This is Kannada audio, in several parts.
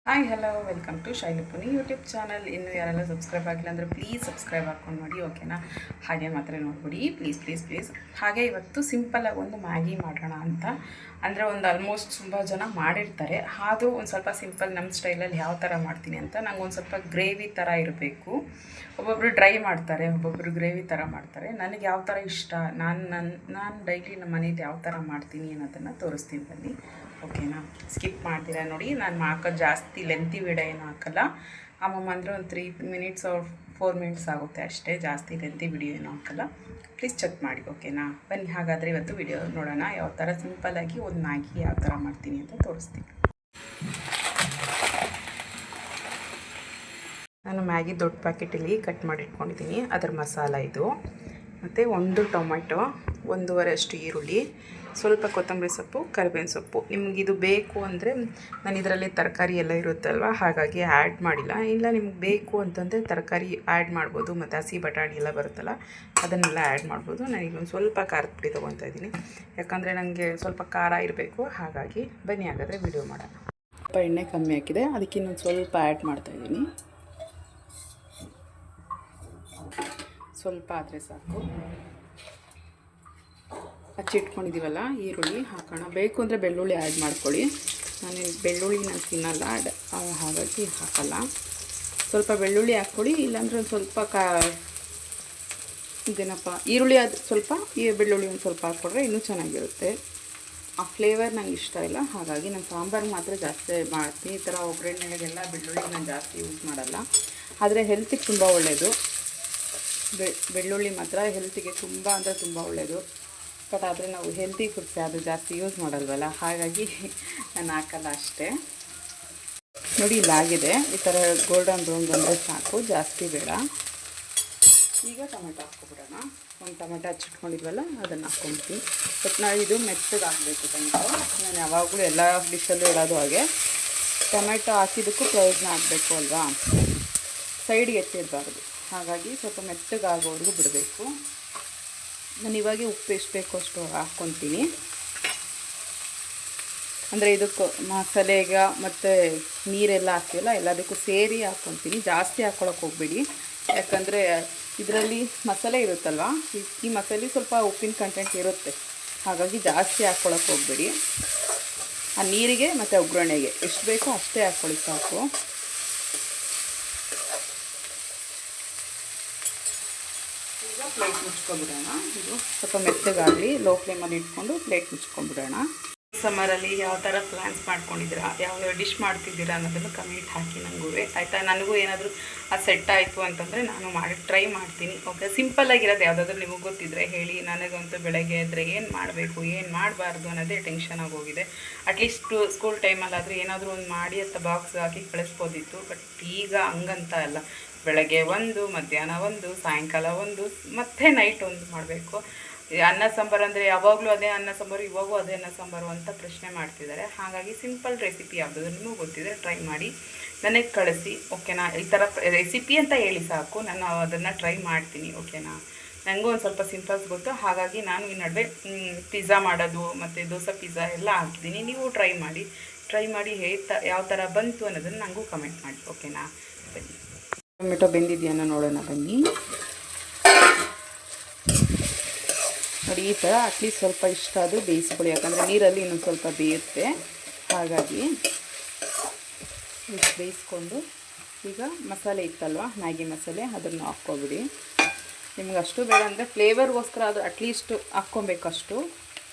Hi hello welcome to Shailapuni YouTube channel. ಇನ್ನೂ ಯಾರೆಲ್ಲ ಸಬ್ಸ್ಕ್ರೈಬ್ ಆಗಿಲ್ಲ ಅಂದರೆ ಪ್ಲೀಸ್ ಸಬ್ಸ್ಕ್ರೈಬ್ ಹಾಕ್ಕೊಂಡು ನೋಡಿ, ಓಕೆನಾ? ಹಾಗೆ ಮಾತ್ರ ನೋಡ್ಬಿಡಿ ಪ್ಲೀಸ್. ಹಾಗೆ ಇವತ್ತು ಸಿಂಪಲಾಗಿ ಒಂದು ಮ್ಯಾಗಿ ಮಾಡೋಣ ಅಂತ. ಅಂದರೆ ಒಂದು ಆಲ್ಮೋಸ್ಟ್ ತುಂಬ ಜನ ಮಾಡಿರ್ತಾರೆ, ಅದು ಒಂದು ಸ್ವಲ್ಪ ಸಿಂಪಲ್ ನಮ್ಮ ಸ್ಟೈಲಲ್ಲಿ ಯಾವ ಥರ ಮಾಡ್ತೀನಿ ಅಂತ. ನಂಗೆ ಒಂದು ಸ್ವಲ್ಪ ಗ್ರೇವಿ ಥರ ಇರಬೇಕು. ಒಬ್ಬೊಬ್ಬರು ಡ್ರೈ ಮಾಡ್ತಾರೆ, ಒಬ್ಬೊಬ್ಬರು ಗ್ರೇವಿ ಥರ ಮಾಡ್ತಾರೆ. ನನಗೆ ಯಾವ ಥರ ಇಷ್ಟ, ನಾನು ಡೈಲಿ ನಮ್ಮ ಮನೇಲಿ ಯಾವ ಥರ ಮಾಡ್ತೀನಿ ಅನ್ನೋದನ್ನು ತೋರಿಸ್ತೀನಿ ಬನ್ನಿ, ಓಕೆನಾ? ಸ್ಕಿಪ್ ಮಾಡ್ತೀರಾ ನೋಡಿ. ನಾನು ಹಾಕೋದು ಜಾಸ್ತಿ ಲೆಂತಿ ವಿಡಿಯೋ ಏನು ಹಾಕಲ್ಲ. ಅಮ್ಮಮ್ಮ ಅಂದರೆ ಒಂದು 3 ಮಿನಿಟ್ಸ್ ಆರ್ 4 ಮಿನಿಟ್ಸ್ ಆಗುತ್ತೆ ಅಷ್ಟೇ, ಜಾಸ್ತಿ ಲೆಂತಿ ವಿಡಿಯೋ ಏನು ಹಾಕಲ್ಲ. ಪ್ಲೀಸ್ ಚೆಕ್ ಮಾಡಿ, ಓಕೆನಾ? ಬನ್ನಿ ಹಾಗಾದರೆ ಇವತ್ತು ವಿಡಿಯೋ ನೋಡೋಣ. ಯಾವ ಥರ ಸಿಂಪಲ್ಲಾಗಿ ಒಂದು ಮ್ಯಾಗಿ ಯಾವ ಥರ ಮಾಡ್ತೀನಿ ಅಂತ ತೋರಿಸ್ತೀನಿ. ನಾನು ಮ್ಯಾಗಿ ದೊಡ್ಡ ಪ್ಯಾಕೆಟಲ್ಲಿ ಕಟ್ ಮಾಡಿ ಇಟ್ಕೊಂಡಿದ್ದೀನಿ. ಅದರ ಮಸಾಲ ಇದು, ಮತ್ತು 1 ಟೊಮೆಟೊ, 1.5 ಅಷ್ಟು ಈರುಳ್ಳಿ, ಸ್ವಲ್ಪ ಕೊತ್ತಂಬರಿ ಸೊಪ್ಪು, ಕರಿಬೇವಿನ ಸೊಪ್ಪು. ನಿಮಗಿದು ಬೇಕು ಅಂದರೆ, ನಾನು ಇದರಲ್ಲಿ ತರಕಾರಿ ಎಲ್ಲ ಇರುತ್ತಲ್ವ, ಹಾಗಾಗಿ ಆ್ಯಡ್ ಮಾಡಿಲ್ಲ. ಇಲ್ಲ ನಿಮ್ಗೆ ಬೇಕು ಅಂತಂದರೆ ತರಕಾರಿ ಆ್ಯಡ್ ಮಾಡ್ಬೋದು, ಮತ್ತು ಹಸಿ ಬಟಾಣಿ ಎಲ್ಲ ಬರುತ್ತಲ್ಲ ಅದನ್ನೆಲ್ಲ ಆ್ಯಡ್ ಮಾಡ್ಬೋದು. ನಾನೀಗ ಒಂದು ಸ್ವಲ್ಪ ಖಾರದ ಪುಡಿ ತೊಗೊತಾ ಇದ್ದೀನಿ, ಯಾಕಂದರೆ ನನಗೆ ಸ್ವಲ್ಪ ಖಾರ ಇರಬೇಕು. ಹಾಗಾಗಿ ಬನ್ನಿ ಹಾಗಾದರೆ ವಿಡಿಯೋ ಮಾಡೋಣ. ಸ್ವಲ್ಪ ಎಣ್ಣೆ ಕಮ್ಮಿ ಹಾಕಿದೆ, ಅದಕ್ಕೆ ಇನ್ನೊಂದು ಸ್ವಲ್ಪ ಆ್ಯಡ್ ಮಾಡ್ತಾಯಿದ್ದೀನಿ. ಸ್ವಲ್ಪ ಆದರೆ ಸಾಕು. ಹಚ್ಚಿಟ್ಕೊಂಡಿದ್ದೀವಲ್ಲ ಈರುಳ್ಳಿ ಹಾಕೋಣ. ಬೇಕು ಅಂದರೆ ಬೆಳ್ಳುಳ್ಳಿ ಆ್ಯಡ್ ಮಾಡ್ಕೊಳ್ಳಿ. ನಾನು ತಿನ್ನಲ್ಲ, ಹಾಗಾಗಿ ಹಾಕಲ್ಲ. ಸ್ವಲ್ಪ ಬೆಳ್ಳುಳ್ಳಿ ಹಾಕ್ಕೊಳ್ಳಿ, ಇಲ್ಲಾಂದರೆ ಒಂದು ಸ್ವಲ್ಪ ಇದೇನಪ್ಪ ಈರುಳ್ಳಿ ಅದು ಸ್ವಲ್ಪ, ಈ ಬೆಳ್ಳುಳ್ಳಿ ಒಂದು ಸ್ವಲ್ಪ ಹಾಕ್ಕೊಂಡ್ರೆ ಇನ್ನೂ ಚೆನ್ನಾಗಿರುತ್ತೆ. ಆ ಫ್ಲೇವರ್ ನಂಗೆ ಇಷ್ಟ ಇಲ್ಲ, ಹಾಗಾಗಿ ನಾನು ಸಾಂಬಾರು ಮಾತ್ರ ಜಾಸ್ತಿ ಮಾಡ್ತೀನಿ. ಈ ಥರ ಒಗ್ಗರಣೆಗೆಲ್ಲ ಬೆಳ್ಳುಳ್ಳಿ ನಾನು ಜಾಸ್ತಿ ಯೂಸ್ ಮಾಡಲ್ಲ. ಆದರೆ ಹೆಲ್ತಿಗೆ ತುಂಬ ಒಳ್ಳೆಯದು. ಬೆಳ್ಳುಳ್ಳಿ ಮಾತ್ರ ಹೆಲ್ತಿಗೆ ತುಂಬ ಅಂದರೆ ತುಂಬ ಒಳ್ಳೆಯದು. ಬಟ್ ಆದರೆ ನಾವು ಹೆಲ್ತಿ ಫುಡ್ಸ್ ಅದು ಜಾಸ್ತಿ ಯೂಸ್ ಮಾಡಲ್ವಲ್ಲ, ಹಾಗಾಗಿ ನಾನು ಹಾಕಲ್ಲ ಅಷ್ಟೇ. ನೋಡಿ ಇಲ್ಲಾಗಿದೆ, ಈ ಥರ ಗೋಲ್ಡನ್ ಬ್ರೌನ್ ಬಂದರೆ ಸಾಕು, ಜಾಸ್ತಿ ಬೇಡ. ಈಗ ಟೊಮೆಟೊ ಹಾಕ್ಕೊಬಿಡೋಣ. ಒಂದು ಟೊಮೆಟೊ ಹಚ್ಚಿಟ್ಕೊಂಡಿದ್ವಲ್ಲ ಅದನ್ನು ಹಾಕ್ಕೊಂಬಿಟ್ಟು. ಬಟ್ ನಾವು ಇದು ಮೆತ್ತಗೆ ಹಾಕಬೇಕು ಟೊಮೆಟೊ. ನಾನು ಯಾವಾಗಲೂ ಎಲ್ಲ ಡಿಶಲ್ಲೂ ಹೇಳೋದು ಹಾಗೆ, ಟೊಮೆಟೊ ಹಾಕಿದ್ದಕ್ಕೂ ಪ್ರಯೋಜನ ಆಗಬೇಕು ಅಲ್ವಾ, ಸೈಡ್ಗೆ ಎತ್ತಿರಬಾರ್ದು. ಹಾಗಾಗಿ ಸ್ವಲ್ಪ ಮೆತ್ತಗೆ ಆಗೋವರೆಗೂ ಬಿಡಬೇಕು. ನಾನು ಇವಾಗ ಉಪ್ಪು ಎಷ್ಟು ಬೇಕೋ ಅಷ್ಟು ಹಾಕ್ಕೊತೀನಿ. ಅಂದರೆ ಇದಕ್ಕೆ ಮಸಾಲೆಗೆ ಮತ್ತು ನೀರೆಲ್ಲ ಹಾಕ್ತಿವಲ್ಲ ಎಲ್ಲದಕ್ಕೂ ಸೇರಿ ಹಾಕ್ಕೊತೀನಿ. ಜಾಸ್ತಿ ಹಾಕ್ಕೊಳಕ್ಕೆ ಹೋಗಬೇಡಿ, ಯಾಕಂದರೆ ಇದರಲ್ಲಿ ಮಸಾಲೆ ಇರುತ್ತಲ್ವ, ಈ ಮಸಾಲೆ ಸ್ವಲ್ಪ ಉಪ್ಪಿನ ಕಂಟೆಂಟ್ ಇರುತ್ತೆ. ಹಾಗಾಗಿ ಜಾಸ್ತಿ ಹಾಕ್ಕೊಳಕ್ಕೆ ಹೋಗಬೇಡಿ. ಆ ನೀರಿಗೆ ಮತ್ತು ಒಗ್ಗರಣೆಗೆ ಎಷ್ಟು ಬೇಕೋ ಅಷ್ಟೇ ಹಾಕ್ಕೊಳ್ಳಿ ಸಾಕು. ಈಗ ಪ್ಲೇಟ್ ಮುಚ್ಕೊಂಡ್ಬಿಡೋಣ. ಇದು ಸ್ವಲ್ಪ ಮೆತ್ತಗಾಗಲಿ, ಲೋ ಫ್ಲೇಮಲ್ಲಿ ಇಟ್ಕೊಂಡು ಪ್ಲೇಟ್ ಮುಚ್ಕೊಂಡ್ಬಿಡೋಣ. ಸಮ್ಮರಲ್ಲಿ ಯಾವ ಥರ ಪ್ಲ್ಯಾನ್ಸ್ ಮಾಡ್ಕೊಂಡಿದ್ದೀರಾ, ಯಾವ್ಯಾವ ಡಿಶ್ ಮಾಡ್ತಿದ್ದೀರಾ ಅನ್ನೋದನ್ನು ಕಮೆಂಟ್ ಹಾಕಿ ನನಗೂ, ಆಯಿತಾ? ನನಗೂ ಏನಾದರೂ ಅದು ಸೆಟ್ ಆಯಿತು ಅಂತಂದರೆ ನಾನು ಟ್ರೈ ಮಾಡ್ತೀನಿ, ಓಕೆ? ಸಿಂಪಲ್ಲಾಗಿರೋದು ಯಾವುದಾದ್ರೂ ನಿಮಗೆ ಗೊತ್ತಿದ್ದರೆ ಹೇಳಿ. ನನಗಂತೂ ಬೆಳಗ್ಗೆ ಎದ್ದರೆ ಏನು ಮಾಡಬೇಕು ಏನು ಮಾಡಬಾರ್ದು ಅನ್ನೋದೇ ಟೆನ್ಷನ್ ಆಗೋಗಿದೆ. ಅಟ್ಲೀಸ್ಟ್ ಸ್ಕೂಲ್ ಟೈಮಲ್ಲಾದರೂ ಏನಾದರೂ ಒಂದು ಮಾಡಿ ಅಂತ ಬಾಕ್ಸ್ ಹಾಕಿ ಕಳಿಸ್ಬೋದಿತ್ತು. ಬಟ್ ಈಗ ಹಂಗಂತ ಅಲ್ಲ, ಬೆಳಗ್ಗೆ ಒಂದು, ಮಧ್ಯಾಹ್ನ ಒಂದು, ಸಾಯಂಕಾಲ ಒಂದು, ಮತ್ತು ನೈಟ್ ಒಂದು ಮಾಡಬೇಕು. ಅನ್ನ ಸಾಂಬಾರು ಅಂದರೆ ಯಾವಾಗಲೂ ಅದೇ ಅನ್ನ ಸಾಂಬಾರು, ಇವಾಗೂ ಅದೇ ಅನ್ನ ಸಾಂಬಾರು ಅಂತ ಪ್ರಶ್ನೆ ಮಾಡ್ತಿದ್ದಾರೆ. ಹಾಗಾಗಿ ಸಿಂಪಲ್ ರೆಸಿಪಿ ಯಾವುದಾದ್ರೂ ನಿಮಗೂ ಗೊತ್ತಿದ್ದರೆ ಟ್ರೈ ಮಾಡಿ ನನಗೆ ಕಳಿಸಿ, ಓಕೆನಾ? ಈ ಥರ ರೆಸಿಪಿ ಅಂತ ಹೇಳಿ ಸಾಕು, ನಾನು ಅದನ್ನು ಟ್ರೈ ಮಾಡ್ತೀನಿ, ಓಕೆನಾ? ನನಗೂ ಒಂದು ಸ್ವಲ್ಪ ಸಿಂಪಲ್ಸ್ ಗೊತ್ತು, ಹಾಗಾಗಿ ನಾನು ಈ ನಡುವೆ ಪಿಜ್ಜಾ ಮಾಡೋದು ಮತ್ತು ದೋಸೆ ಪಿಜ್ಜಾ ಎಲ್ಲ ಹಾಕಿದ್ದೀನಿ. ನೀವು ಟ್ರೈ ಮಾಡಿ ಯಾವ ಥರ ಬಂತು ಅನ್ನೋದನ್ನು ನನಗೂ ಕಮೆಂಟ್ ಮಾಡಿ, ಓಕೆನಾ? ಬನ್ನಿ, ಟೊಮೆಟೊ ಬೆಂದಿದೆಯನ್ನ ನೋಡೋಣ ಬನ್ನಿ. ನೋಡಿ ಈ ಥರ ಅಟ್ಲೀಸ್ಟ್ ಸ್ವಲ್ಪ ಇಷ್ಟ ಆದರೂ ಬೇಯಿಸ್ಕೊಳ್ಳಿ, ಯಾಕಂದರೆ ನೀರಲ್ಲಿ ಇನ್ನೊಂದು ಸ್ವಲ್ಪ ಬೇಯುತ್ತೆ. ಹಾಗಾಗಿ ಬೇಯಿಸ್ಕೊಂಡು ಈಗ ಮಸಾಲೆ ಇತ್ತಲ್ವ, ಮ್ಯಾಗಿ ಮಸಾಲೆ, ಅದನ್ನು ಹಾಕ್ಕೊಬಿಡಿ. ನಿಮ್ಗೆ ಅಷ್ಟು ಬೇಡ ಅಂದರೆ ಫ್ಲೇವರ್ಗೋಸ್ಕರ ಅದು ಅಟ್ಲೀಸ್ಟ್ ಹಾಕ್ಕೊಬೇಕಷ್ಟು.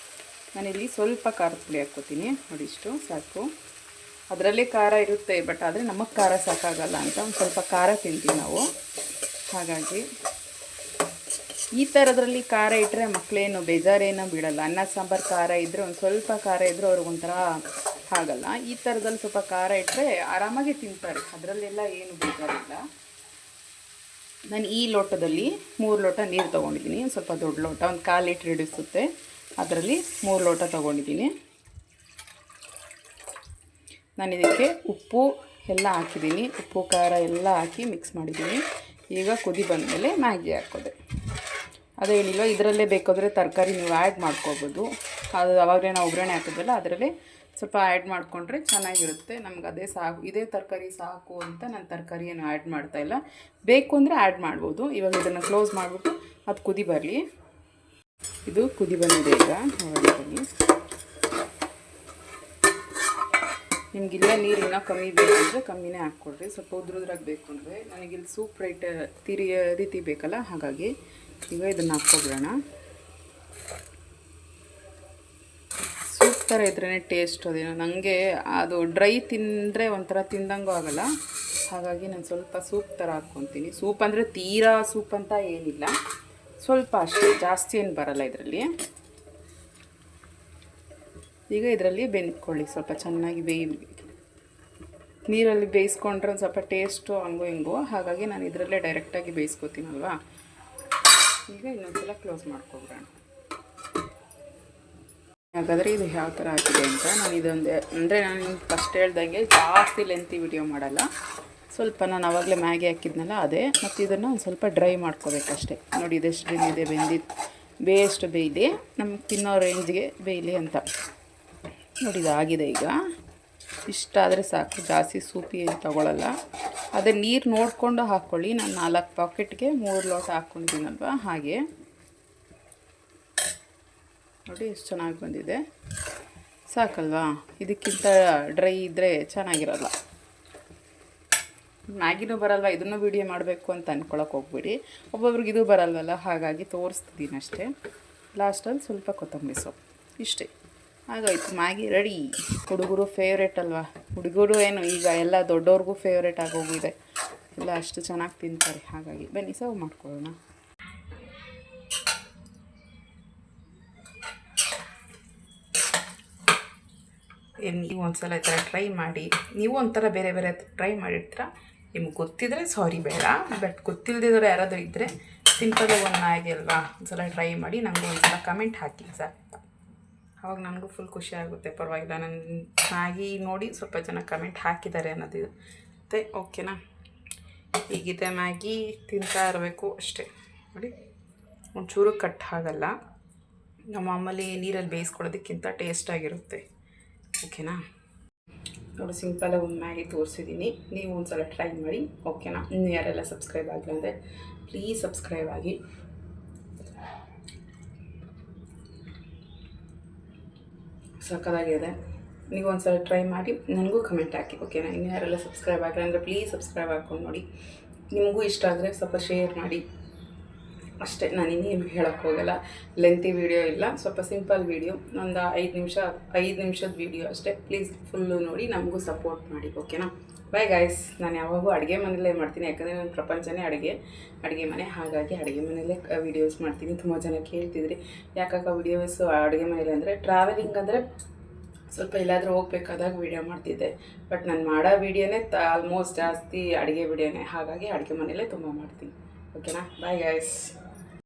ನಾನಿಲ್ಲಿ ಸ್ವಲ್ಪ ಖಾರದ ಪುಡಿ ಹಾಕ್ಕೊತೀನಿ. ನೋಡಿ ಇಷ್ಟು ಸಾಕು. ಅದರಲ್ಲೇ ಖಾರ ಇರುತ್ತೆ, ಬಟ್ ಆದರೆ ನಮಗೆ ಖಾರ ಸಾಕಾಗಲ್ಲ ಅಂತ ಒಂದು ಸ್ವಲ್ಪ ಖಾರ ತಿಂತೀವಿ ನಾವು. ಹಾಗಾಗಿ ಈ ಥರದ್ರಲ್ಲಿ ಖಾರ ಇಟ್ಟರೆ ಮಕ್ಕಳೇನು ಬೇಜಾರೇನೋ ಬಿಡಲ್ಲ. ಅನ್ನ ಸಾಂಬಾರು ಖಾರ ಇದ್ದರೆ, ಒಂದು ಸ್ವಲ್ಪ ಖಾರ ಇದ್ದರೆ ಅವ್ರಿಗೊಂಥರ ಆಗಲ್ಲ. ಈ ಥರದಲ್ಲಿ ಸ್ವಲ್ಪ ಖಾರ ಇಟ್ಟರೆ ಆರಾಮಾಗಿ ತಿಂತಾರೆ, ಅದರಲ್ಲೆಲ್ಲ ಏನು ಬೇಜಾರಿಲ್ಲ. ನಾನು ಈ ಲೋಟದಲ್ಲಿ 3 ಲೋಟ ನೀರು ತೊಗೊಂಡಿದ್ದೀನಿ. ಒಂದು ಸ್ವಲ್ಪ ದೊಡ್ಡ ಲೋಟ, ಒಂದು 1/4 ಲೀಟ್ರ್ ಹಿಡಿಸುತ್ತೆ, ಅದರಲ್ಲಿ 3 ಲೋಟ ತೊಗೊಂಡಿದ್ದೀನಿ. ನಾನು ಇದಕ್ಕೆ ಉಪ್ಪು ಎಲ್ಲ ಹಾಕಿದ್ದೀನಿ, ಉಪ್ಪು ಖಾರ ಎಲ್ಲ ಹಾಕಿ ಮಿಕ್ಸ್ ಮಾಡಿದ್ದೀನಿ. ಈಗ ಕುದಿ ಬಂದಮೇಲೆ ಮ್ಯಾಗಿ ಹಾಕೋದೆ. ಅದೇನಿಲ್ಲ, ಇದರಲ್ಲೇ ಬೇಕಾದರೆ ತರಕಾರಿ ನೀವು ಆ್ಯಡ್ ಮಾಡ್ಕೋಬೋದು. ಅದು ಅವಾಗಲೇ ನಾವು ಒಗ್ಗರಣೆ ಹಾಕಿದ್ವಲ್ಲ, ಅದರಲ್ಲೇ ಸ್ವಲ್ಪ ಆ್ಯಡ್ ಮಾಡಿಕೊಂಡ್ರೆ ಚೆನ್ನಾಗಿರುತ್ತೆ. ನಮ್ಗೆ ಅದೇ ಸಾಕು, ಇದೇ ತರಕಾರಿ ಸಾಕು ಅಂತ ನಾನು ತರಕಾರಿಯನ್ನು ಆ್ಯಡ್ ಮಾಡ್ತಾಯಿಲ್ಲ. ಬೇಕು ಅಂದರೆ ಆ್ಯಡ್ ಮಾಡ್ಬೋದು. ಇವಾಗ ಇದನ್ನು ಕ್ಲೋಸ್ ಮಾಡಿಬಿಟ್ಟು ಅದು ಕುದಿ ಬರಲಿ. ಇದು ಕುದಿ ಬಂದಿದೆ ಈಗ ಬನ್ನಿ. ನಿಮಗಿಲ್ಲ ನೀರು ಇನ್ನೂ ಕಮ್ಮಿ ಬೇಕಂದರೆ ಕಮ್ಮಿನೇ ಹಾಕ್ಕೊಡ್ರಿ. ಸ್ವಲ್ಪ ಉದ್ರುದ್ರಾಗ ಬೇಕು ಅಂದರೆ ನನಗಿಲ್ಲಿ ಸೂಪ್ ರೀತಿ ಬೇಕಲ್ಲ, ಹಾಗಾಗಿ ಈಗ ಇದನ್ನು ಹಾಕ್ಕೊಬಿಡೋಣ. ಸೂಪ್ ಥರ ಇದ್ರೇ ಟೇಸ್ಟ್. ಅದೇನೋ ನನಗೆ ಅದು ಡ್ರೈ ತಿಂದರೆ ಒಂಥರ ತಿಂದಂಗೂ ಆಗೋಲ್ಲ, ಹಾಗಾಗಿ ನಾನು ಸ್ವಲ್ಪ ಸೂಪ್ ಥರ ಹಾಕ್ಕೊತೀನಿ. ಸೂಪ್ ಅಂದರೆ ತೀರಾ ಸೂಪ್ ಅಂತ ಏನಿಲ್ಲ, ಸ್ವಲ್ಪ ಅಷ್ಟೇ, ಜಾಸ್ತಿ ಏನು ಬರಲ್ಲ ಇದರಲ್ಲಿ. ಈಗ ಇದರಲ್ಲಿ ಬೆಂದ್ಕೊಳ್ಳಿ, ಸ್ವಲ್ಪ ಚೆನ್ನಾಗಿ ನೀರಲ್ಲಿ ಬೇಯಿಸ್ಕೊಂಡ್ರೆ ಒಂದು ಸ್ವಲ್ಪ ಟೇಸ್ಟು ಹಂಗೋ ಹಿಂಗೋ, ಹಾಗಾಗಿ ನಾನು ಇದರಲ್ಲೇ ಡೈರೆಕ್ಟಾಗಿ ಬೇಯಿಸ್ಕೊತೀನಲ್ವ. ಈಗ ಇನ್ನೊಂದ್ಸಲ ಕ್ಲೋಸ್ ಮಾಡ್ಕೊಬಿಡೋಣ. ಹಾಗಾದರೆ ಇದು ಯಾವ ಥರ ಆಗಿದೆ ಅಂತ ನಾನು ಇದೊಂದು ಅಂದರೆ ನಾನು ನಿಮ್ಗೆ ಫಸ್ಟ್ ಹೇಳ್ದಂಗೆ ಜಾಸ್ತಿ ಲೆಂತಿ ವಿಡಿಯೋ ಮಾಡಲ್ಲ. ಸ್ವಲ್ಪ ನಾನು ಆವಾಗಲೇ ಮ್ಯಾಗಿ ಹಾಕಿದ್ನಲ್ಲ ಅದೇ, ಮತ್ತು ಇದನ್ನು ಒಂದು ಸ್ವಲ್ಪ ಡ್ರೈ ಮಾಡ್ಕೋಬೇಕಷ್ಟೇ. ನೋಡಿ ಇದೆಷ್ಟು ಬೆಂದಿದೆ, ಬೇಯಷ್ಟು ಬೇಯಲಿ, ನಮ್ಗೆ ತಿನ್ನೋ ರೇಂಜ್ಗೆ ಬೇಯಲಿ ಅಂತ. ನೋಡಿ ಇದಾಗಿದೆ. ಈಗ ಇಷ್ಟಾದರೆ ಸಾಕು, ಜಾಸ್ತಿ ಸೂಪಿ ಏನು ತೊಗೊಳ್ಳಲ್ಲ. ಅದೇ ನೀರು ನೋಡಿಕೊಂಡು ಹಾಕ್ಕೊಳ್ಳಿ. ನಾನು 4 ಪಾಕೆಟ್ಗೆ 3 ಲೋಟ ಹಾಕ್ಕೊಂಡಿದ್ದೀನಲ್ವ, ಹಾಗೆ ನೋಡಿ ಎಷ್ಟು ಚೆನ್ನಾಗಿ ಬಂದಿದೆ. ಸಾಕಲ್ವಾ? ಇದಕ್ಕಿಂತ ಡ್ರೈ ಇದ್ದರೆ ಚೆನ್ನಾಗಿರಲ್ಲ. ಮ್ಯಾಗಿನೂ ಬರಲ್ವ, ಇದನ್ನು ವೀಡಿಯೋ ಮಾಡಬೇಕು ಅಂತ ಅಂದ್ಕೊಳಕ್ಕೆ ಹೋಗ್ಬೇಡಿ. ಒಬ್ಬೊಬ್ರಿಗೆ ಇದು ಬರಲ್ವಲ್ಲ, ಹಾಗಾಗಿ ತೋರಿಸ್ತಿದ್ದೀನಿ ಅಷ್ಟೇ. ಲಾಸ್ಟಲ್ಲಿ ಸ್ವಲ್ಪ ಕೊತ್ತಂಬರಿ ಸೊಪ್ಪು, ಇಷ್ಟೇ ಆಗೋಯ್ತು, ಮ್ಯಾಗಿ ರೆಡಿ. ಹುಡುಗರು ಫೇವ್ರೇಟ್ ಅಲ್ವಾ? ಹುಡುಗರು ಏನು, ಈಗ ಎಲ್ಲ ದೊಡ್ಡವ್ರಿಗೂ ಫೇವ್ರೇಟ್ ಆಗೋಗಿದೆ. ಎಲ್ಲ ಅಷ್ಟು ಚೆನ್ನಾಗಿ ತಿಂತಾರೆ, ಹಾಗಾಗಿ ಬನ್ನಿ ಸರ್ವ್ ಮಾಡ್ಕೊಳ್ಳೋಣ. ನೀವು ಒಂದ್ಸಲ ಈ ಥರ ಟ್ರೈ ಮಾಡಿ. ನೀವು ಒಂಥರ ಬೇರೆ ಬೇರೆ ಟ್ರೈ ಮಾಡಿರ್ತೀರ. ನಿಮ್ಗೆ ಗೊತ್ತಿದ್ರೆ ಸಾರಿ ಬೇಡ, ಬಟ್ ಗೊತ್ತಿಲ್ಲದಿದ್ರೆ ಯಾರಾದರೂ ಇದ್ದರೆ ಸಿಂಪಲಾಗಿ ಒಂದು ಮ್ಯಾಗಿ ಅಲ್ವಾ, ಒಂದ್ಸಲ ಟ್ರೈ ಮಾಡಿ ನನಗೂ ಒಂದ್ಸಲ ಕಮೆಂಟ್ ಹಾಕಿ ಸಾಕು. ಅವಾಗ ನನಗೂ ಫುಲ್ ಖುಷಿ ಆಗುತ್ತೆ. ಪರವಾಗಿಲ್ಲ, ನನ್ನ ಮ್ಯಾಗಿ ನೋಡಿ ಸ್ವಲ್ಪ ಜನ ಕಮೆಂಟ್ ಹಾಕಿದ್ದಾರೆ ಅನ್ನೋದು ಮತ್ತು ಓಕೆನಾ. ಹೀಗಿದೆ ಮ್ಯಾಗಿ, ತಿಂತಾ ಇರಬೇಕು ಅಷ್ಟೇ. ನೋಡಿ ಒಂಚೂರು ಕಟ್ ಆಗಲ್ಲ, ನಮ್ಮ ಮಾಮೂಲಿ ನೀರಲ್ಲಿ ಬೇಯಿಸ್ಕೊಳ್ಳೋದಕ್ಕಿಂತ ಟೇಸ್ಟಾಗಿರುತ್ತೆ. ಓಕೆನಾ. ನೋಡಿ ಸಿಂಪಲಾಗಿ ಒಂದು ಮ್ಯಾಗಿ ತೋರಿಸಿದ್ದೀನಿ, ನೀವು ಒಂದು ಸಲ ಟ್ರೈ ಮಾಡಿ. ಓಕೆನಾ. ಇನ್ನು ಯಾರೆಲ್ಲ ಸಬ್ಸ್ಕ್ರೈಬ್ ಆಗಿಲ್ಲ ಅಂದರೆ ಪ್ಲೀಸ್ ಸಬ್ಸ್ಕ್ರೈಬ್ ಆಗಿ. ಸಕ್ಕತ್ತಾಗಿದೆ. ನೀವು ಒಂದು ಸಲ ಟ್ರೈ ಮಾಡಿ ನನಗೂ ಕಮೆಂಟ್ ಹಾಕಿ. ಓಕೆನಾ. ಇನ್ನು ಯಾರೆಲ್ಲ ಸಬ್ಸ್ಕ್ರೈಬ್ ಆಗಿಲ್ಲ ಅಂದರೆ ಪ್ಲೀಸ್ ಸಬ್ಸ್ಕ್ರೈಬ್ ಹಾಕ್ಕೊಂಡು ನೋಡಿ. ನಿಮಗೂ ಇಷ್ಟ ಆದರೆ ಸ್ವಲ್ಪ ಶೇರ್ ಮಾಡಿ ಅಷ್ಟೇ. ನಾನು ಇನ್ನೇನು ಹೇಳೋಕ್ಕೆ ಹೋಗಲ್ಲ. ಲೆಂತಿ ವೀಡಿಯೋ ಇಲ್ಲ, ಸ್ವಲ್ಪ ಸಿಂಪಲ್ ವೀಡಿಯೋ, ಒಂದು 5 ನಿಮಿಷದ ವೀಡಿಯೋ ಅಷ್ಟೇ. ಪ್ಲೀಸ್ ಫುಲ್ಲು ನೋಡಿ, ನಮಗೂ ಸಪೋರ್ಟ್ ಮಾಡಿ. ಓಕೆನಾ. Bye guys. ನಾನು ಯಾವಾಗೂ ಅಡುಗೆ ಮನೆಯಲ್ಲೇ ಮಾಡ್ತೀನಿ, ಯಾಕಂದರೆ ನನ್ನ ಪ್ರಪಂಚನೇ ಅಡುಗೆ ಮನೆ, ಹಾಗಾಗಿ ಅಡುಗೆ ಮನೆಯಲ್ಲೇ ವೀಡಿಯೋಸ್ ಮಾಡ್ತೀನಿ. ತುಂಬ ಜನ ಕೇಳ್ತಿದ್ರಿ ಯಾಕಾಗ ವೀಡಿಯೋಸು ಅಡುಗೆ ಮನೇಲಿ ಅಂದರೆ, ಟ್ರಾವೆಲಿಂಗ್ ಅಂದರೆ ಸ್ವಲ್ಪ ಎಲ್ಲಾದರೂ ಹೋಗ್ಬೇಕಾದಾಗ ವೀಡಿಯೋ ಮಾಡ್ತಿದ್ದೆ. ಬಟ್ ನಾನು ಮಾಡೋ ವೀಡಿಯೋನೇ ಆಲ್ಮೋಸ್ಟ್ ಜಾಸ್ತಿ ಅಡುಗೆ ವೀಡಿಯೋನೇ, ಹಾಗಾಗಿ ಅಡುಗೆ ಮನೆಯಲ್ಲೇ ತುಂಬ ಮಾಡ್ತೀನಿ. ಓಕೆನಾ. Bye guys.